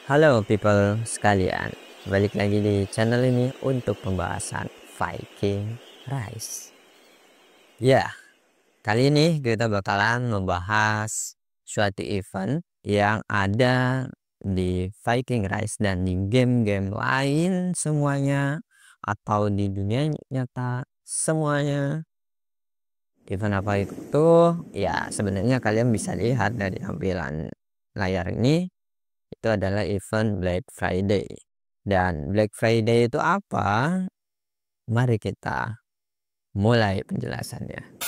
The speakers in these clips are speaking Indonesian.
Halo people sekalian, balik lagi di channel ini untuk pembahasan Viking Rise. Ya, kali ini kita bakalan membahas suatu event yang ada di Viking Rise dan di game-game lain semuanya atau di dunia nyata semuanya. Event apa itu? Ya, sebenarnya kalian bisa lihat dari tampilan layar ini. Itu adalah event Black Friday. Dan Black Friday itu apa? Mari kita mulai penjelasannya.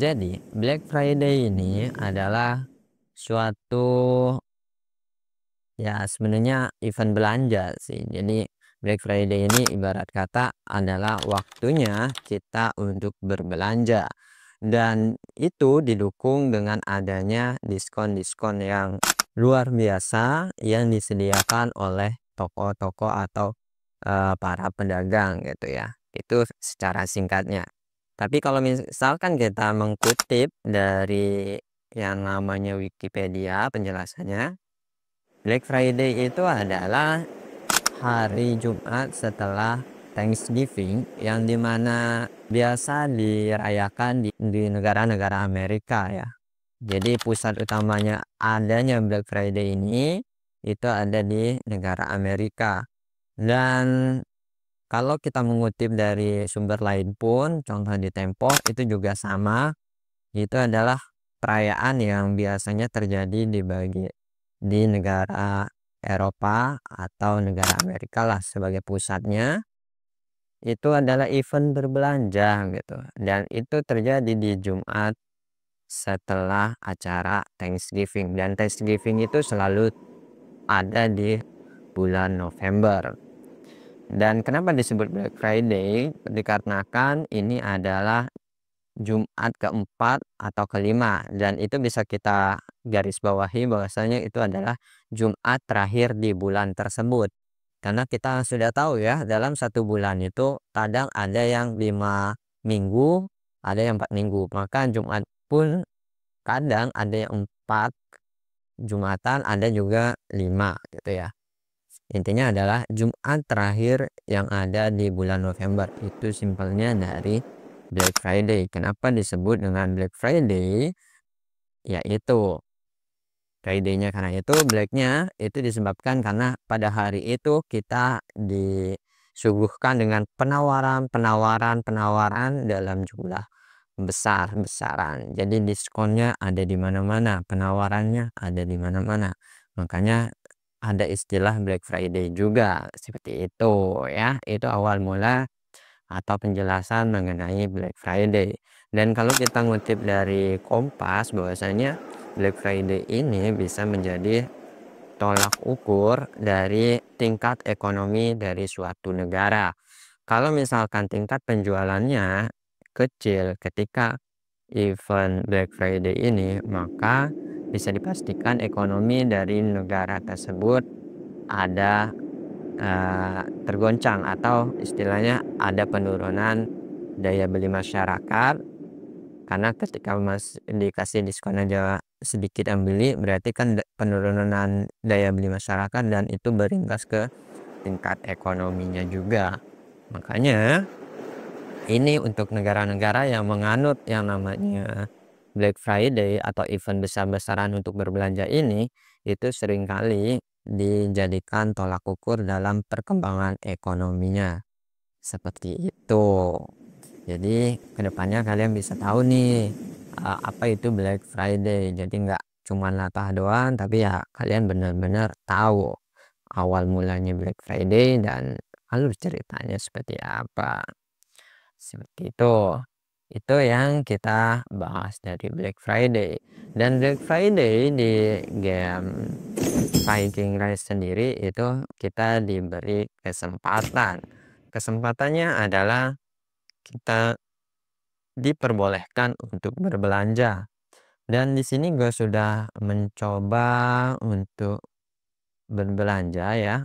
Jadi, Black Friday ini adalah suatu sebenarnya event belanja sih. Jadi, Black Friday ini ibarat kata adalah waktunya kita untuk berbelanja. Dan itu didukung dengan adanya diskon-diskon yang luar biasa yang disediakan oleh toko-toko atau para pedagang gitu ya. Itu secara singkatnya. Tapi kalau misalkan kita mengutip dari yang namanya Wikipedia penjelasannya, Black Friday itu adalah hari Jumat setelah Thanksgiving yang dimana biasa dirayakan di negara-negara Amerika ya. Jadi pusat utamanya adanya Black Friday ini itu ada di negara Amerika. Dan kalau kita mengutip dari sumber lain pun, contoh di Tempo itu juga sama. Itu adalah perayaan yang biasanya terjadi di negara Eropa atau negara Amerika lah sebagai pusatnya. Itu adalah event berbelanja gitu. Dan itu terjadi di Jumat setelah acara Thanksgiving. Dan Thanksgiving itu selalu ada di bulan November. Dan kenapa disebut Black Friday? Dikarenakan ini adalah Jumat keempat atau kelima, dan itu bisa kita garis bawahi bahwasanya itu adalah Jumat terakhir di bulan tersebut. Karena kita sudah tahu ya, dalam satu bulan itu kadang ada yang 5 minggu, ada yang 4 minggu. Maka Jumat pun kadang ada yang 4 Jumatan, ada juga 5 gitu ya. Intinya adalah Jumat terakhir yang ada di bulan November. Itu simpelnya dari Black Friday. Kenapa disebut dengan Black Friday? Yaitu Friday-nya karena itu, Black-nya itu disebabkan karena pada hari itu kita disuguhkan dengan penawaran dalam jumlah besar-besaran. Jadi diskonnya ada di mana-mana, penawarannya ada di mana-mana. Makanya ada istilah Black Friday juga seperti itu ya. Itu awal mula atau penjelasan mengenai Black Friday. Dan kalau kita ngutip dari Kompas bahwasanya Black Friday ini bisa menjadi tolak ukur dari tingkat ekonomi dari suatu negara. Kalau misalkan tingkat penjualannya kecil ketika event Black Friday ini, maka bisa dipastikan ekonomi dari negara tersebut ada tergoncang atau istilahnya ada penurunan daya beli masyarakat. Karena ketika dikasih diskon aja sedikit yang beli, berarti kan penurunan daya beli masyarakat, dan itu berimbas ke tingkat ekonominya juga. Makanya ini untuk negara-negara yang menganut yang namanya Black Friday atau event besar-besaran untuk berbelanja ini, itu seringkali dijadikan tolak ukur dalam perkembangan ekonominya. Seperti itu. Jadi kedepannya kalian bisa tahu nih apa itu Black Friday. Jadi nggak cuma latah doang, tapi ya kalian benar-benar tahu awal mulanya Black Friday dan alur ceritanya seperti apa. Seperti itu. Itu yang kita bahas dari Black Friday. Dan Black Friday di game Viking Rise sendiri itu kita diberi kesempatan. Kesempatannya adalah kita diperbolehkan untuk berbelanja. Dan di sini gue sudah mencoba untuk berbelanja ya,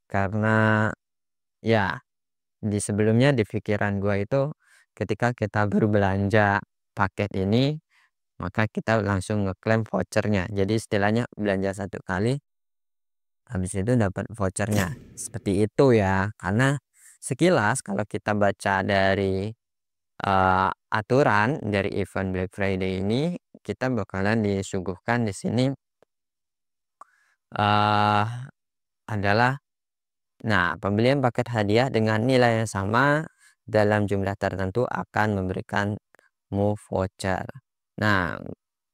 karena ya di sebelumnya di pikiran gue itu ketika kita berbelanja paket ini maka kita langsung ngeklaim vouchernya. Jadi istilahnya belanja satu kali habis itu dapat vouchernya seperti itu ya. Karena sekilas kalau kita baca dari aturan dari event Black Friday ini kita bakalan disuguhkan di sini uh, adalah, nah, pembelian paket hadiah dengan nilai yang sama dalam jumlah tertentu akan memberikanmu voucher. Nah,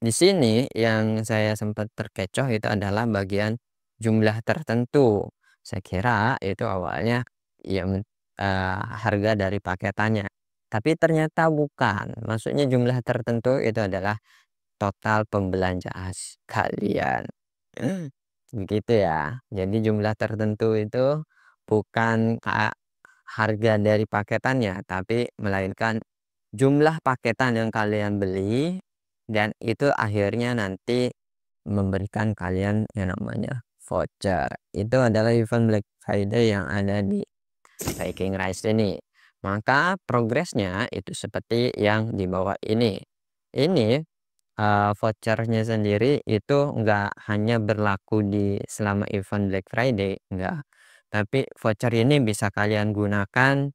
di sini yang saya sempat terkecoh itu adalah bagian jumlah tertentu. Saya kira itu awalnya ya harga dari paketannya. Tapi ternyata bukan. Maksudnya jumlah tertentu itu adalah total pembelanjaan kalian. Begitu ya. Jadi jumlah tertentu itu bukan harga dari paketannya, tapi melainkan jumlah paketan yang kalian beli dan itu akhirnya nanti memberikan kalian yang namanya voucher. Itu adalah event Black Friday yang ada di Viking Rise ini. Maka progresnya itu seperti yang di bawah ini. Ini vouchernya sendiri itu enggak hanya berlaku di selama event Black Friday, enggak. Tapi voucher ini bisa kalian gunakan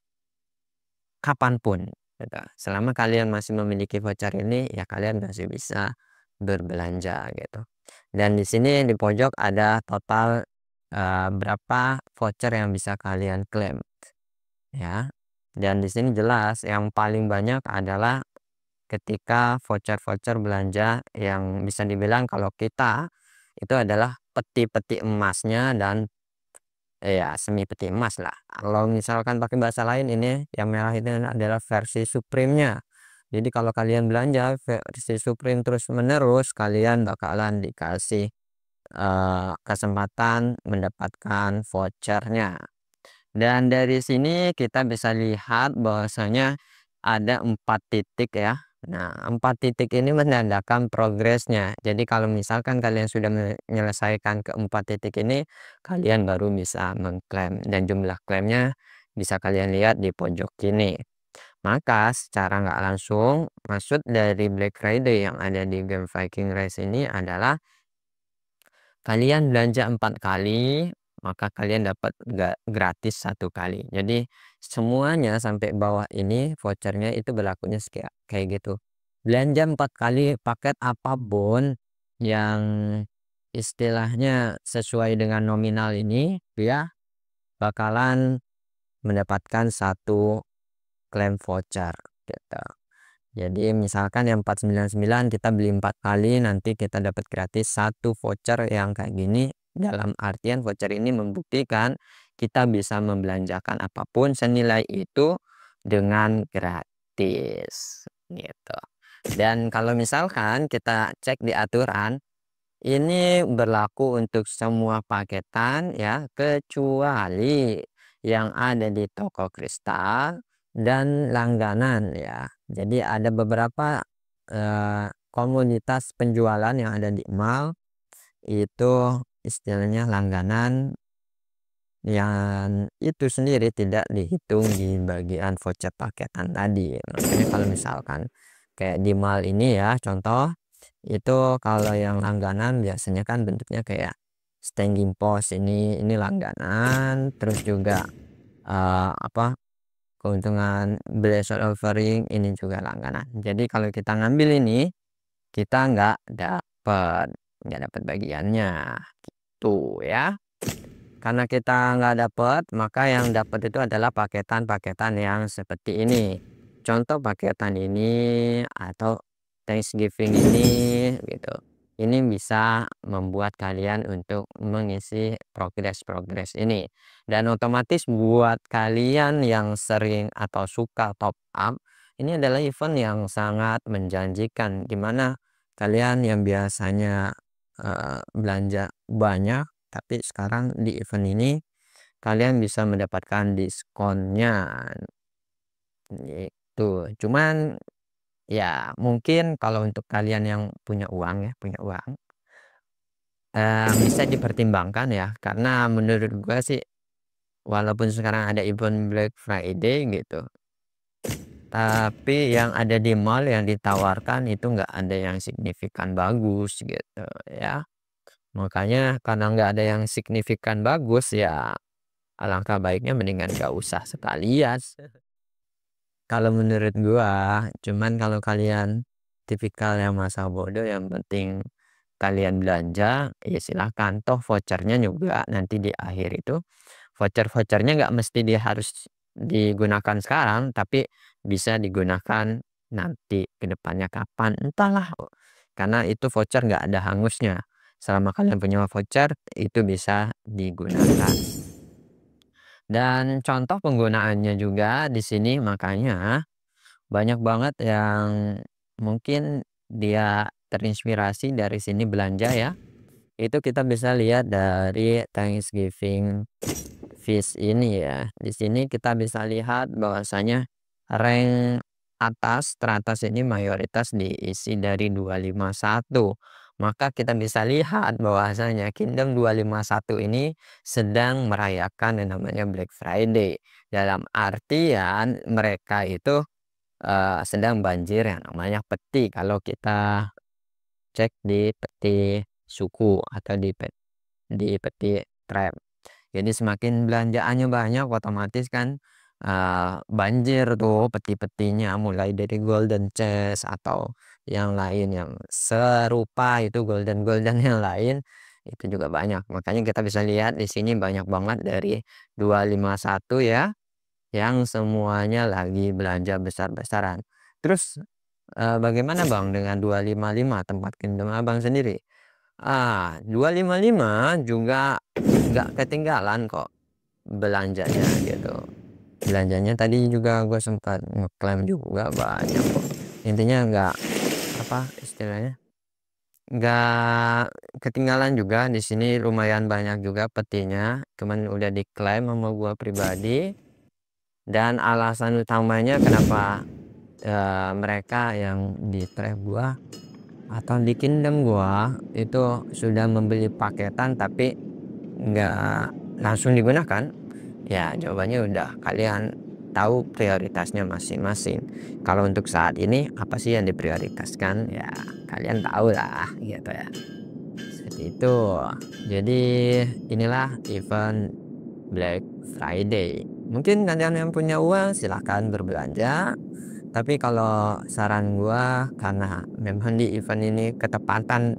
kapanpun, gitu. Selama kalian masih memiliki voucher ini, ya kalian masih bisa berbelanja gitu. Dan di sini di pojok ada total berapa voucher yang bisa kalian klaim, ya. Dan di sini jelas yang paling banyak adalah ketika voucher-voucher belanja yang bisa dibilang kalau kita itu adalah peti-peti emasnya dan ya semi peti emas lah. Kalau misalkan pakai bahasa lain ini yang merah itu adalah versi supreme-nya. Jadi kalau kalian belanja versi supreme terus menerus kalian bakalan dikasih kesempatan mendapatkan vouchernya. Dan dari sini kita bisa lihat bahwasanya ada 4 titik ya. Nah, 4 titik ini menandakan progresnya. Jadi kalau misalkan kalian sudah menyelesaikan keempat titik ini, kalian baru bisa mengklaim dan jumlah klaimnya bisa kalian lihat di pojok kiri. Maka secara nggak langsung maksud dari Black Friday yang ada di game Viking Rise ini adalah kalian belanja 4 kali maka kalian dapat gratis 1 kali. Jadi semuanya sampai bawah ini vouchernya itu berlakunya kayak gitu. Belanja 4 kali paket apapun yang istilahnya sesuai dengan nominal ini ya bakalan mendapatkan 1 klaim voucher gitu. Jadi misalkan yang 499 kita beli 4 kali nanti kita dapat gratis 1 voucher yang kayak gini. Dalam artian voucher ini membuktikan kita bisa membelanjakan apapun senilai itu dengan gratis gitu. Dan kalau misalkan kita cek di aturan ini berlaku untuk semua paketan ya kecuali yang ada di toko kristal dan langganan ya. Jadi ada beberapa komunitas penjualan yang ada di mall itu istilahnya langganan yang itu sendiri tidak dihitung di bagian voucher paketan tadi. Makanya kalau misalkan kayak di mall ini ya contoh itu kalau yang langganan biasanya kan bentuknya kayak standing post ini langganan terus juga apa keuntungan blessed offering ini juga langganan. Jadi kalau kita ngambil ini kita nggak dapat bagiannya gitu ya. Karena kita nggak dapat maka yang dapat itu adalah paketan-paketan yang seperti ini. Contoh paketan ini atau Thanksgiving ini gitu. Ini bisa membuat kalian untuk mengisi progres ini. Dan otomatis buat kalian yang sering atau suka top up Ini adalah event yang sangat menjanjikan, di mana kalian yang biasanya, belanja banyak, tapi sekarang di event ini kalian bisa mendapatkan diskonnya, gitu. Cuman ya mungkin kalau untuk kalian yang punya uang ya, punya uang, bisa dipertimbangkan ya, karena menurut gua sih walaupun sekarang ada event Black Friday gitu, tapi yang ada di mall yang ditawarkan itu nggak ada yang signifikan bagus gitu ya. Makanya karena nggak ada yang signifikan bagus ya, alangkah baiknya mendingan nggak usah sekalian. Kalau menurut gua, cuman kalau kalian tipikal yang masa bodoh yang penting kalian belanja, ya silahkan, toh vouchernya juga nanti di akhir itu, vouchernya nggak mesti dia harus digunakan sekarang, tapi bisa digunakan nanti ke depannya kapan, entahlah. Karena itu voucher nggak ada hangusnya. Selama kalian punya voucher, itu bisa digunakan. Dan contoh penggunaannya juga di sini, makanya banyak banget yang mungkin dia terinspirasi dari sini belanja ya. Itu kita bisa lihat dari Thanksgiving Feast ini ya. Di sini kita bisa lihat bahwasanya rank atas teratas ini mayoritas diisi dari 251. Maka kita bisa lihat bahwasanya Kingdom 251 ini sedang merayakan yang namanya Black Friday. Dalam artian mereka itu sedang banjir yang namanya peti, kalau kita cek di peti suku atau di peti trap. Jadi semakin belanjaannya banyak, otomatis kan banjir tuh peti-petinya, mulai dari golden chest atau yang lain yang serupa itu, golden yang lain itu juga banyak. Makanya kita bisa lihat di sini banyak banget dari 251 ya, yang semuanya lagi belanja besar-besaran. Terus bagaimana Bang dengan 255 tempat Kingdom Abang sendiri? 255 juga nggak ketinggalan kok belanjanya gitu. Belanjanya tadi juga gue sempat ngeklaim juga banyak kok. Intinya nggak, apa istilahnya, nggak ketinggalan juga. Di sini lumayan banyak juga petinya, cuman udah diklaim sama gue pribadi. Dan alasan utamanya kenapa mereka yang di trap gua atau di Kingdom gua itu sudah membeli paketan tapi nggak langsung digunakan, ya jawabannya udah kalian tahu prioritasnya masing-masing. Kalau untuk saat ini apa sih yang diprioritaskan, ya kalian tahu lah gitu ya, seperti itu. Jadi inilah event Black Friday. Mungkin kalian yang punya uang silahkan berbelanja, tapi kalau saran gua, karena memang di event ini ketepatan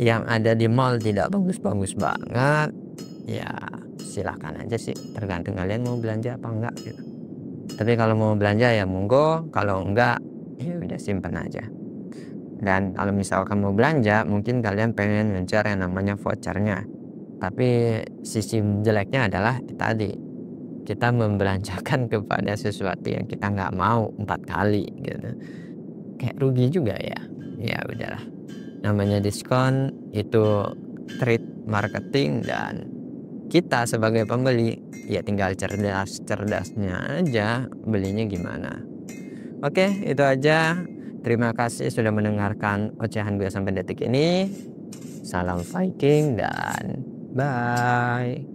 yang ada di mall tidak bagus-bagus banget, ya silahkan aja sih, tergantung kalian mau belanja apa enggak gitu. Tapi kalau mau belanja ya monggo, kalau enggak ya udah simpen aja. Dan kalau misalkan mau belanja, mungkin kalian pengen ngejar yang namanya vouchernya, tapi sisi jeleknya adalah tadi kita membelanjakan kepada sesuatu yang kita nggak mau 4 kali gitu, kayak rugi juga ya. Ya udahlah, namanya diskon itu treat marketing, dan kita sebagai pembeli ya tinggal cerdas-cerdasnya aja belinya gimana. Oke, itu aja. Terima kasih sudah mendengarkan ocehan gue sampai detik ini. Salam Viking dan bye.